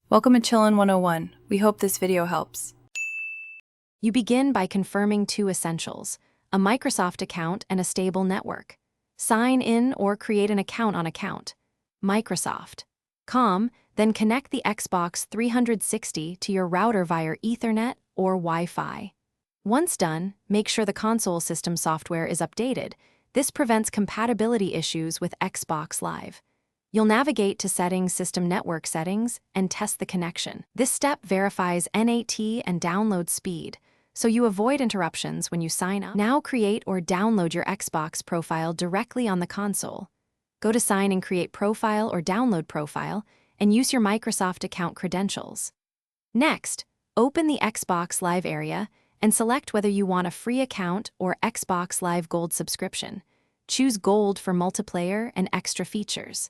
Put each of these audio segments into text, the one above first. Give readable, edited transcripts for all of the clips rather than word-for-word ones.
Welcome to Chillin' 101. We hope this video helps. You begin by confirming two essentials: a Microsoft account and a stable network. Sign in or create an account on account. Microsoft.com, then connect the Xbox 360 to your router via Ethernet or Wi-Fi. Once done, make sure the console system software is updated. This prevents compatibility issues with Xbox Live. You'll navigate to Settings, System Network Settings, and test the connection. This step verifies NAT and download speed, so you avoid interruptions when you sign up. Now create or download your Xbox profile directly on the console. Go to Sign and Create Profile or Download Profile, and use your Microsoft account credentials. Next, open the Xbox Live area and select whether you want a free account or Xbox Live Gold subscription. Choose Gold for multiplayer and extra features.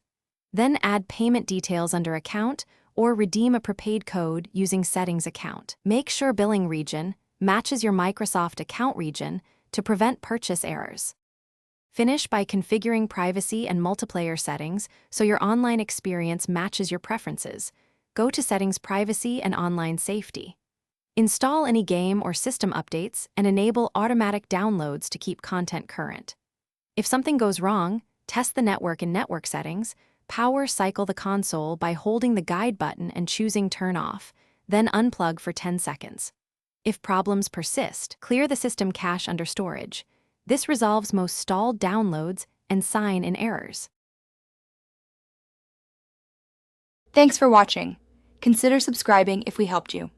Then add payment details under Account or redeem a prepaid code using Settings Account. Make sure billing region matches your Microsoft account region to prevent purchase errors. Finish by configuring privacy and multiplayer settings so your online experience matches your preferences. Go to Settings, Privacy and Online Safety. Install any game or system updates and enable automatic downloads to keep content current. If something goes wrong, test the network in Network Settings. Power cycle the console by holding the guide button and choosing Turn Off, then unplug for 10 seconds. If problems persist, clear the system cache under Storage. This resolves most stalled downloads and sign-in errors. Thanks for watching. Consider subscribing if we helped you.